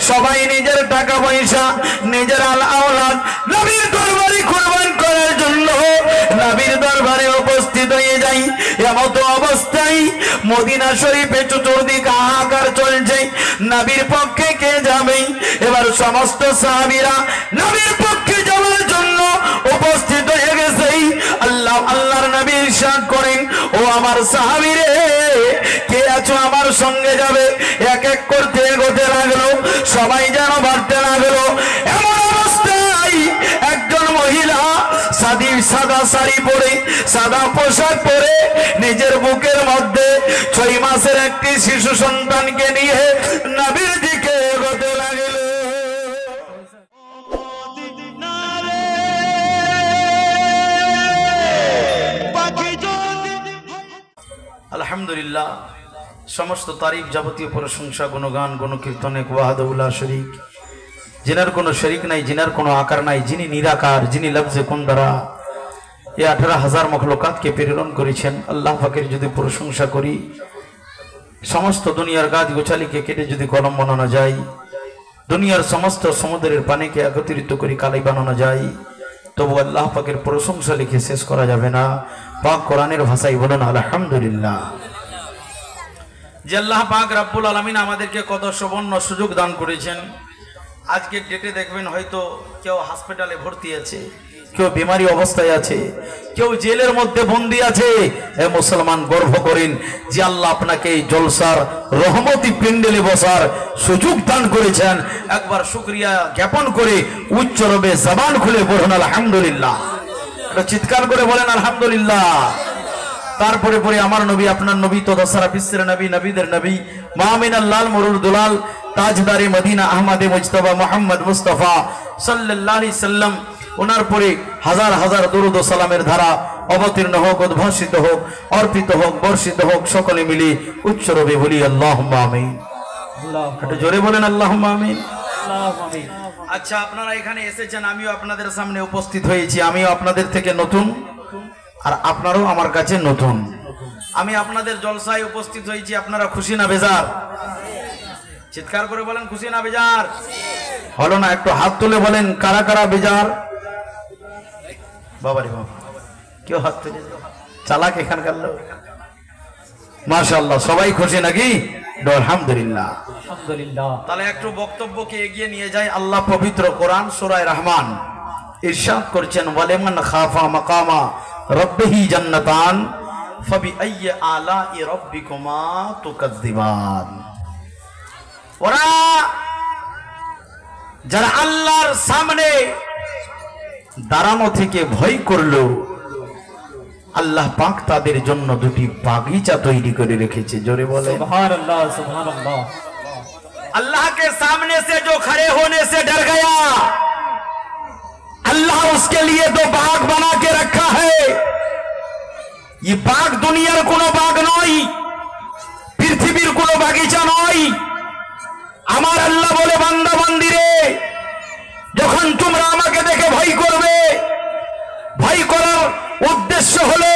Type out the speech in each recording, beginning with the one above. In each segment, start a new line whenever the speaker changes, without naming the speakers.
সবাই নিজের টাকা পয়সা নিজের আওলাদ নবীর দরবারে কুরবান করার জন্য নবীর দরবারে উপস্থিত হয়ে যায়। এমত অবস্থায় মদিনা শরীফে চতুর্দিকে হাহাকার চলছে, নবীর পক্ষে কে যাবে? এবার সমস্ত সাহাবীরা নবীর পক্ষে যাওয়ার জন্য উপস্থিত হয়ে গেছে। আল্লাহর নবী ইরশাদ করেন, ও আমার সাহাবীরে, কে আছো আমার সঙ্গে যাবে? এক এক করতে এগোতে লাগলো, সবাই যেন বাড়তে লাগলো। এমন অবস্থায় একজন মহিলা সাদা শাড়ি পরে, সাদা পোশাক পরে, নিজের বুকের মধ্যে 6 মাসের একটি শিশু সন্তানকে নিয়ে নবীর দিকে এগোতে লাগলো। আলহামদুলিল্লাহ, সমস্ত তারিফ, যাবতীয় প্রশংসা, গুণগান, গুণকীর্তনে ওয়াহদাহুল্লাহ শরীক, जिनार कोनो शरीक नहीं, जिनार कोनो आकार नहीं, जिनी निराकार, जिनी लफ्जे कोन द्वारा ये 18,000 मखलुकात के प्रेरण करेছেন আল্লাহ পাকের যদি প্রশংসা করি, সমস্ত দুনিয়ার গাছ গোছালিকে কেটে যদি কলম বানানো যায়, দুনিয়ার সমস্ত সমুদ্রের পানিকে একত্রিত করে কালাই বানানো যায়, তবু আল্লাহ পাকের প্রশংসা লিখে শেষ করা যাবে না। পাক কোরআনের ভাষায় বলুন আলহামদুলিল্লাহ। যে আল্লাহ পাক রব্বুল আলামিন আমাদেরকে কত সুবর্ণ সুযোগ দান করেছেন। আজকে ডেটে দেখবেন হয়তো কেউ হাসপাতালে ভর্তি আছে, কেউ বিমারি অবস্থায় আছে, কেউ জেলের মধ্যে বন্দী আছে। হে মুসলমান, গর্ব করেন যে আল্লাহ আপনাকে এই জলসার রহমতি প্যান্ডেলে বসার সুযোগ দান করেছেন। একবার শুকরিয়া জ্ঞাপন করে উচ্চ রবে জবান খুলে বলুন আলহামদুলিল্লাহ। এটা চিৎকার করে বলেন আলহামদুলিল্লাহ। তারপরে পরে আমার নবী, আপনার নবী, তথা সারা বিশ্বের নবী, নবীদের নবী, মামিনাল লাল মুরুল দুলাল, তাজদারে মদিনা আহমদে মুজতবা মোহাম্মদ মুস্তাফা সাল্লাল্লাহু আলাইহি সাল্লাম, ওনার পরে হাজার হাজার দরুদ ও সালামের ধারা অবতীর্ণ হোক, উদ্ভাসিত হোক, অর্পিত হোক, বর্ষিত হোক। সকলে মিলে উচ্চ রবে বলি আল্লাহুম্মা আমিন। একটু জোরে বলেন আল্লাহুম্মা আমিন। আচ্ছা, আপনারা এখানে এসেছেন, আমিও আপনাদের সামনে উপস্থিত হয়েছি। আমিও আপনাদের থেকে নতুন, আর আপনারাও আমার কাছে নতুন। আমি আপনাদের জলসায় উপস্থিত হয়েছি, আপনারা খুশি না বেজার? চিৎকার করে বলেন খুশি না বেজার? হলো না? একটু হাত তুলে বলেন কারা কারা বেজার। বাবারে বাবা, কেউ হাত তুলে? চালাক এখানকার লোক। মাশাআল্লাহ, সবাই খুশি নাকি? আলহামদুলিল্লাহ, আলহামদুলিল্লাহ। তাহলে একটু বক্তব্যকে এগিয়ে নিয়ে যাই। আল্লাহ পবিত্র কোরআন সূরা রহমান ইরশাদ করছেন, ওয়ালিমান খাফা মাকামা রাব্বিহি জান্নাতান ফাবিআইয়ি আলাই রাব্বিকুমা তুকাজ্জিবান। ওরা যারা আল্লাহর সামনে দাঁড়ানো থেকে ভয় করলো, আল্লাহ পাক তাদের জন্য দুটি বাগিচা তৈরি করে রেখেছে। জোরে বলে সুবহানাল্লাহ, সুবহানাল্লাহ। अल्लाह के सामने से जो खड़े होने से डर गया, अल्लाह उसके लिए तो बाग बना के रखा है। ये बाग दुनियार कोनो बाग नय, पृथ्वीर कोनो बागिचा नय। আমার আল্লাহ বলে, বান্দা বান্দিরে, যখন তোমরা আমাকে দেখে ভয় করবে, ভয় করার উদ্দেশ্য হলো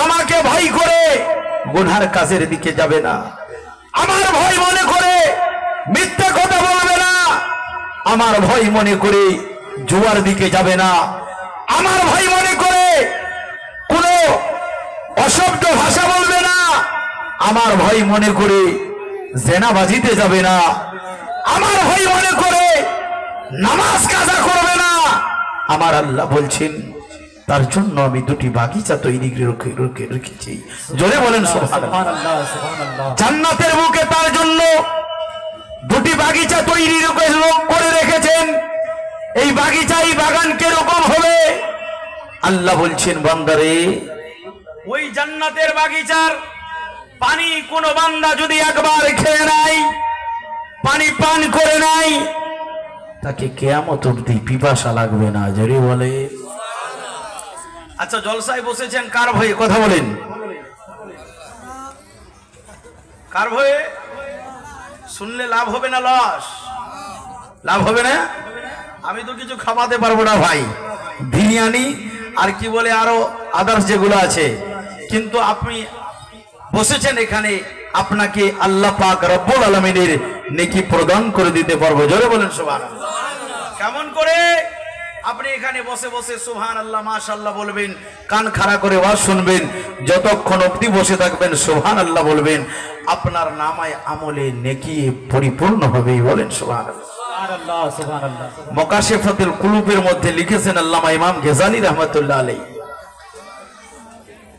আমাকে ভয় করে গুনার কাজের দিকে যাবে না, আমার ভয় মনে করে মিথ্যা কথা বলবে না, আমার ভয় মনে করে জুয়ার দিকে যাবে না, আমার ভয় মনে করে কোনো অশব্দ ভাষা বলবে না, আমার ভয় মনে করে জেনাবাজিতে যাবে না, আমার ভয় মনে করে নামাজ কাজা করবে না। আমার আল্লাহ বলছেন তার জন্য আমি দুটি বাগিচা তৈরি রেখেছি। জোরে বলেন সুবহানাল্লাহ, সুবহানাল্লাহ। জান্নাতের বুকে তার জন্য দুটি বাগিচা তৈরি করে রেখেছেন। এই বাগিচা, এই বাগান কিরকম হবে? আল্লাহ বলছেন, বান্দারে, ওই জান্নাতের বাগিচার পানি কোন বান্দা যদি একবার খেয়ে নেয়, পানি পান করে নেয়, তাকে কিয়ামত অবধি পিপাসা লাগবে না। জোরে বলে। আচ্ছা, জলসায় বসেছেন কার ভয়ে? কথা বলেন, কার ভয়ে? শুনলে লাভ হবে না লস? লাভ হবে না। আমি তো কিছু খাওয়াতে পারবো না ভাই, বিরিয়ানি আর কি বলে আরো আদার্স যেগুলো আছে, কিন্তু আপনি বসেছেন এখানে, আপনাকে আল্লাহ পাক রব্বুল আলামিনের নেকি প্রদান করে দিতে পারবো। জোরে বলেন সুবহানাল্লাহ। কেমন করে? আপনি এখানে বসে বসে সুবহানাল্লাহ মাশাআল্লাহ বলবেন, কান খাড়া করে ওয়াজ শুনবেন, যতক্ষণ অবধি বসে থাকবেন সুবহানাল্লাহ বলবেন, আপনার নামায় আমলে নেকি পরিপূর্ণ হবে। বলেন সুবহানাল্লাহ। সুবহানাল্লাহ সুবহানাল্লাহ। মুকাশিফাতুল কুলুবের মধ্যে লিখেছেন আল্লামা ইমাম গেজালি রাহমাতুল্লাহ আলাইহি,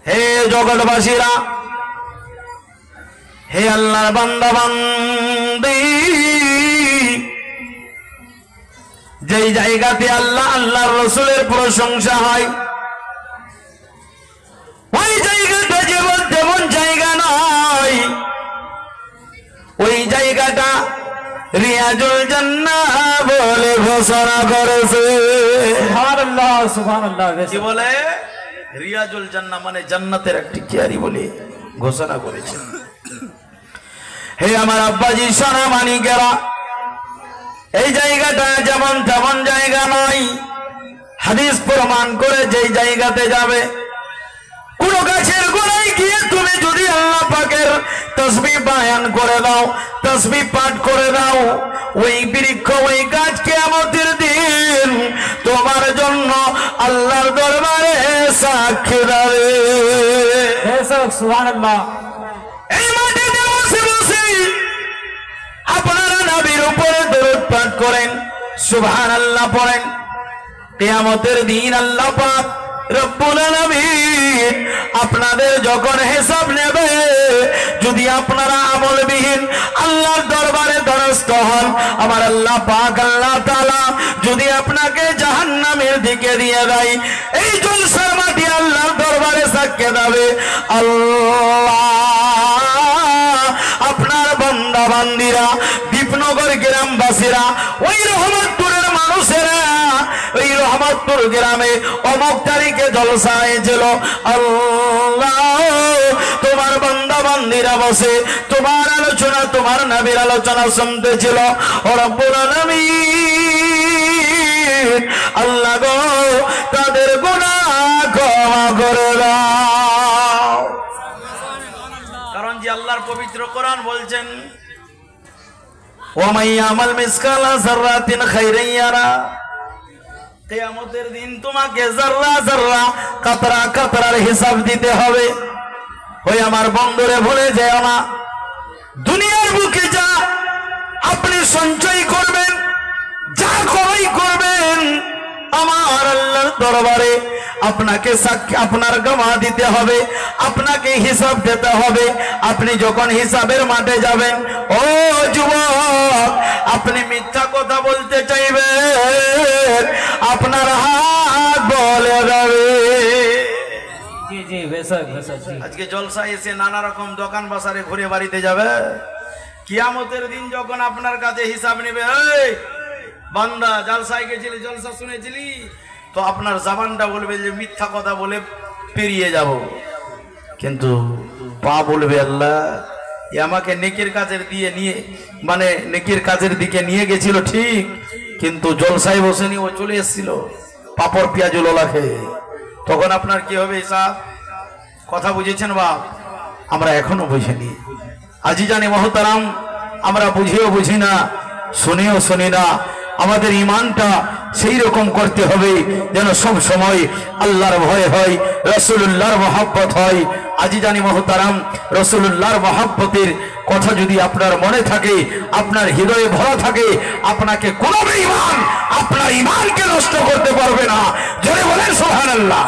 হে জগৎবাসীরা, হে আল্লাহর বান্দা বান্দি, যেই জায়গাতে আল্লাহ আল্লাহর রাসূলের প্রশংসা হয়, ওই জায়গাটা যেমন জায়গা নয়, ওই জায়গাটা রিয়াজুল জান্নাহ বলে ঘোষণা করেছে। সুবহানাল্লাহ সুবহানাল্লাহ। কি বলে? রিয়াজুল জান্নাহ মানে জান্নাতের একটি কিয়ারি বলে ঘোষণা করেছে। হে আমার আব্বাজি সোনা মানিকেরা, এই জায়গাটা যেমন তেমন জায়গা নয়। হাদিস প্রমাণ করে যেই জায়গাতে যাবে, কোন গাছের গোড়ায় গিয়ে তুমি যদি আল্লাহ পাকের তাসবিহ বায়ান করে দাও, তাসবিহ পাঠ করে দাও, ওই বৃক্ষ ওই গাছ কিয়ামতের দিন তোমার জন্য আল্লাহর দরবারে সাক্ষী দেবে। সুবহানাল্লাহ। এই মাটিতে বসে বসে আপনারা নবীর উপরে দরুদ পাঠ করেন, সুবহানাল্লাহ পড়েন, কিয়ামতের দিন আল্লাহ পাক রব্বুল আলামিন আপনাদের যখন হিসাব নেবে, যদি আপনারা আমলবিহীন আল্লাহর দরবারে দ্বারস্থ হন, আমার আল্লাহ পাক আল্লাহ তাআলা যদি আপনাকে জাহান্নামের দিকে দিয়ে দেয়, এই জলসার মাটি আল্লাহর দরবারে সাক্ষী দেবে, আল্লাহ আপনার বান্দা বান্দিরা, দীপনগর গ্রামবাসীরা, ওই রহমতপুরের মানুষেরা, ওই রহমতপুর গ্রামে অমুক তারিখে জলসা হয়েছিল, আল্লাহ তোমার বান্দা বান্দিরা বসে তোমার আলোচনা, তোমার নবীর আলোচনা শুনতেছিল, ও রব্বুল আলামিন আল্লাহ গো তাদের গুনাহ ক্ষমা করে দাও। কারণ যে আল্লাহর পবিত্র কোরআন বলছেন, ওয়া মান ইয়ামাল মিসকালা যাররাতিন খাইরান ইয়ারা, কিয়ামতের দিন তোমাকে যাররা যাররা কাতরা কাতরার হিসাব দিতে হবে। ওই আমার বন্ধুরে ভুলে যেও না, দুনিয়ার বুকে যা আপনি সঞ্চয় করবেন, যা কমাই করবেন, আমার আল্লাহর দরবারে আপনাকে সাক্ষী, আপনার জমা দিতে হবে, আপনাকে হিসাব দিতে হবে। আপনি যখন হিসাবের মাঠে যাবেন, ও যুবক, আপনি মিথ্যা কথা বলতে চাইবেন, আপনার হাত বলে যাবে। আজকে জলসা এসে নানা রকম দোকান বাজারে ঘুরে বাড়িতে যাবে, কিয়ামতের দিন যখন আপনার কাছে হিসাব নেবে, এই বান্দা জলসায় গেছিলি, জলসা শুনেছিলি, তো আপনার জবানটা বলবে যে মিথ্যা কথা বলে পেরিয়ে যাব, কিন্তু পা বলবে আল্লাহ আমাকে নেকির কাজের দিয়ে নিয়ে, মানে নেকির কাজের দিকে নিয়ে গেছিল ঠিক, কিন্তু জলসায় বসেনি, ও চলে এসেছিল পাপড় পেঁয়াজ লোলা খেয়ে। তখন আপনার কি হবে হিসাব? কথা বুঝেছেন বাপ? আমরা এখনো বুঝিনি। আজি জানি মহতারাম, আমরা বুঝিও বুঝি না, শুনেও শুনি না। আমাদের ইমানটা সেই রকম করতে হবে যেন সব সময় আল্লাহর ভয় হয়, রাসূলুল্লাহর মহব্বত হয়। আজি জানি মহতারাম, রাসূলুল্লাহর মহব্বতের কথা যদি আপনার মনে থাকে, আপনার হৃদয়ে ভরা থাকে, আপনাকে কোনো বেঈমান আপনার ইমানকে নষ্ট করতে পারবে না। জোরে বলেন সুবহানাল্লাহ।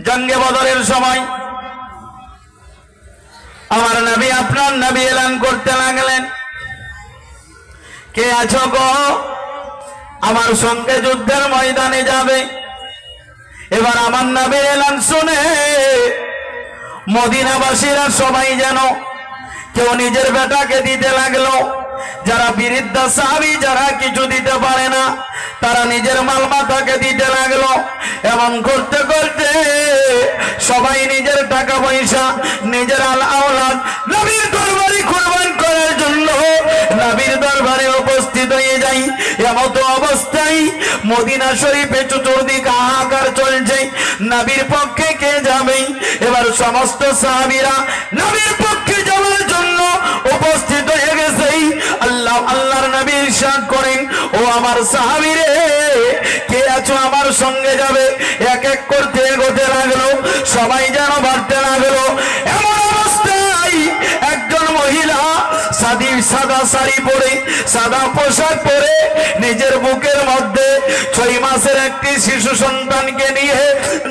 জঙ্গে বদরের সময় আমার নবী, আপনার নবী এলান করতে লাগলেন, কে আছো গো আমার সঙ্গে যুদ্ধের ময়দানে যাবে? এবার আমার নবীর এলান শুনে মদিনাবাসীরা সবাই যেন কেউ নিজের বেটাকে দিতে লাগলো। যারা বৃদ্ধা সাহাবী, যারা কিছু দিতে পারে না, তারা নিজের মালমাতাকে দিতে লাগলো। এমন করতে করতে সবাই নিজের টাকা পয়সা, নিজের আওলাদ নবীর দরবারে কুরবান করার জন্য নবীর দরবারে উপস্থিত হয়ে যায়। এমত অবস্থায় মদিনা শরীফে চতুর্দিকে হাহাকার চলছে, নবীর পক্ষে কে যাবে? এবার সমস্ত সাহাবীরা নবীর পক্ষে যাওয়ার জন্য উপস্থিত হয়ে গেছে। আল্লাহর নবী ইরশাদ করেন, ও আমার সাহাবীরে, কে আছো আমার সঙ্গে যাবে? এক এক করতে এগোতে লাগলো, সবাই যেন বাড়তে লাগলো। এমন অবস্থায় একজন মহিলা সাদা শাড়ি পরে, সাদা পোশাক পরে, নিজের বুকের মধ্যে 6 মাসের একটি শিশু সন্তানকে নিয়ে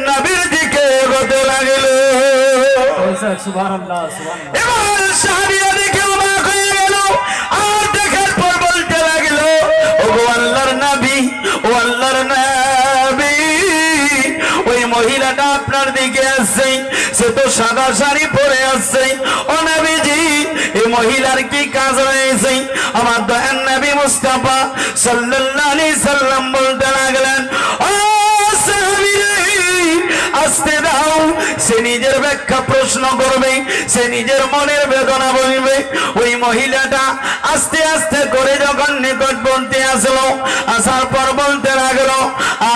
নবীর দিকে এগোতে লাগলো।
সুবহানাল্লাহ, সুবহানাল্লাহ।
এবার সাহাবীরা দেখে অবাক হয়ে গেল, আর দেখার পর বলতে লাগলো, ওগো আল্লাহর নবী, ও আল্লাহর নবী, ওই মহিলাটা আপনার দিকে আসছে, সে তো সাদা শাড়ি পরে আসছে। ও নবীজি, এই মহিলার কি কাজ রয়েছে? আমার দয়ার নবী মুস্তাফা সাল্লাল্লাহু আলাইহি সাল্লাম বলতে লাগলেন, ও সাহাবীরা, আসতে দাও। সে নিজের ব্যাখ্যা প্রশ্ন করবে, সে নিজের মনের বেদনা বলবে। ওই মহিলাটা আস্তে আস্তে করে যখন নিকটবর্তী আসলো, আসার পর বলতে লাগলো,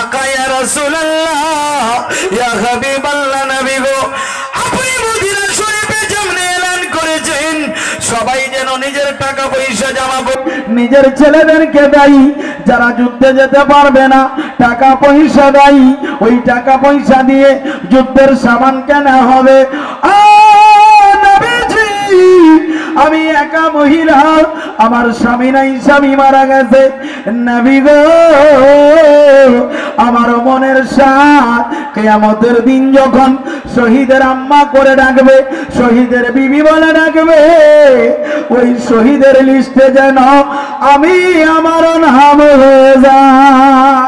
আকা ইয়া রাসূলুল্লাহ, ইয়া হাবিবাল্লাহ, নবী গো, আপনি মদিনা শরীফে যেমন এলান করেছেন সবাই যেন নিজের টাকা পয়সা জমা করে নিজের ছেলেদেরকে দেয়, যারা যুদ্ধে যেতে পারবে না টাকা পয়সা দেয়, ওই টাকা পয়সা দিয়ে যুদ্ধের সামান কেনা হবে। আমি একা মহিলা, আমার স্বামী নাই, স্বামী মারা গেছে। নবী গো, আমার মনের সাথ কিয়ামতের দিন যখন শহীদের আম্মা করে ডাকবে, শহীদের বিবি বলে ডাকবে, ওই শহীদের লিস্টে যেন আমি আমার নাম হয়ে যাই।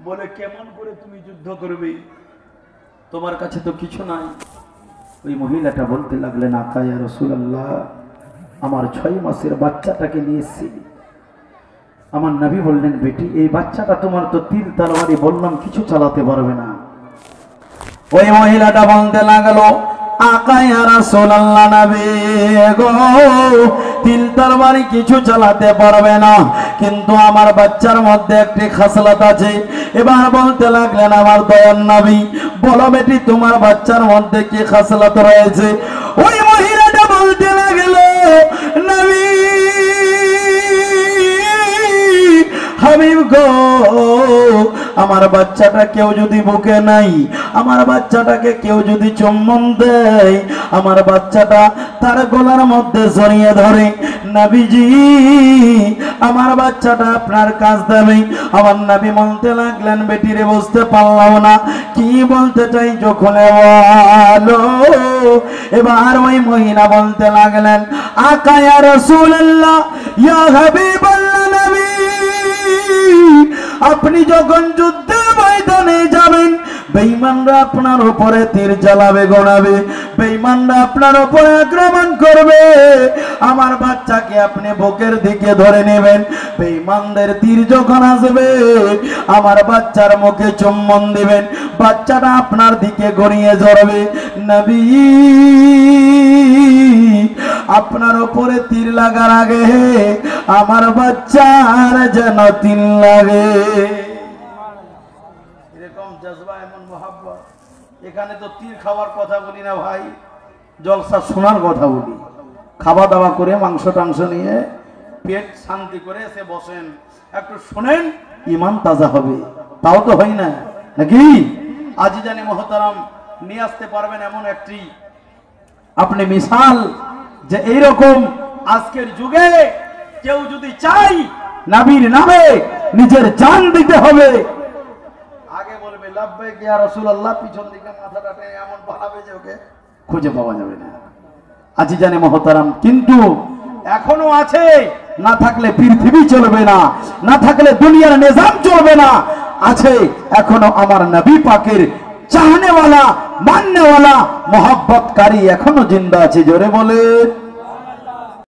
বলে, কেমন করে তুমি যুদ্ধ করবে? তোমার কাছে তো কিছু নাই। ওই মহিলাটা বলতে লাগলেন, আকা ইয়া রাসূলুল্লাহ, আমার 6 মাসের বাচ্চাটাকে নিয়েছি। আমার নবী বললেন, বেটি, এই বাচ্চাটা তোমার তো তীর তরবারি বললাম কিছু চালাতে পারবে না। ওই মহিলাটা বলতে লাগলো, আকা ইয়া রাসূলুল্লাহ, নবী গো, তীর তরবারি কিছু চালাতে পারবে না, কিন্তু আমার বাচ্চার মধ্যে একটি খাসলত আছে। এবার বলতে লাগলেন, আমার দয়ার নবী, বলো বেটি, তোমার বাচ্চার মধ্যে কি খাসলত রয়েছে? ওই মহিলাটা বলতে লাগলো, নবী হাবিব গো, আমার বাচ্চাটা কেউ যদি বুকে নাই, আমার বাচ্চাটাকে কেউ যদি চুম্বন দেয়, আমার বাচ্চাটা তার গলার মধ্যে জড়িয়ে ধরে, নবীজি আমার বাচ্চাটা আপনার কাজ দেবে। আমার নবী বলতে লাগলেন, বেটিরে বুঝতে পারলাম না কি বলতে চাই, খুলে বলো। এবার ওই মহিলা বলতে লাগলেন, আকা ইয়া রাসূলুল্লাহ, ইয়া হাবিবাল্লাহ, নবী, আপনি যখন যুদ্ধের ময়দানে যাবেন, বেঈমানরা আপনার উপরে তীর চালাবে, গোনাবে, বেঈমানরা আপনার উপরে আক্রমণ করবে। আমার বাচ্চাকে আপনি বুকের দিকে ধরে নেবেন, বেঈমানদের তীর যখন আসবে আমার বাচ্চার মুখে চুম্বন দিবেন, বাচ্চাটা আপনার দিকে গড়িয়ে ধরবে। নবী, আপনার উপরে তীর লাগার আগে আমার বাচ্চার যেন তীর লাগে। এরকম জজবা, এমন মোহাব্বত। এখানে তো তীর খাওয়ার কথা বলি না ভাই, জলসা শোনার কথা বলি। খাওয়া দাওয়া করে মাংস টাংস নিয়ে পেট শান্তি করে এসে বসেন, একটু শোনেন, ইমান তাজা হবে। তাও তো হয় না নাকি? আজি জানি মহতারাম নিয়ে আসতে পারবেন এমন একটি আপনি মিসাল, যে এইরকম আজকের যুগে কেউ যদি চাই নবীর নামে নিজের জান দিতে হবে, আগে বলবে লাব্বাইক ইয়া রাসূলুল্লাহ, পিছন দিকে মাথাটা টেনে এমন বাড়াবে যে ওকে খুঁজে পাওয়া যাবে না। আজি জানে মহতারাম, কিন্তু এখনো আছে, না থাকলে পৃথিবী চলবে না, না থাকলে দুনিয়ার নিজাম চলবে না। আছে এখনো আমার নবী পাকের চাহনেওয়ালা, মাননেওয়ালা, মোহাব্বতকারী এখনো জিন্দা আছে। জোরে বলে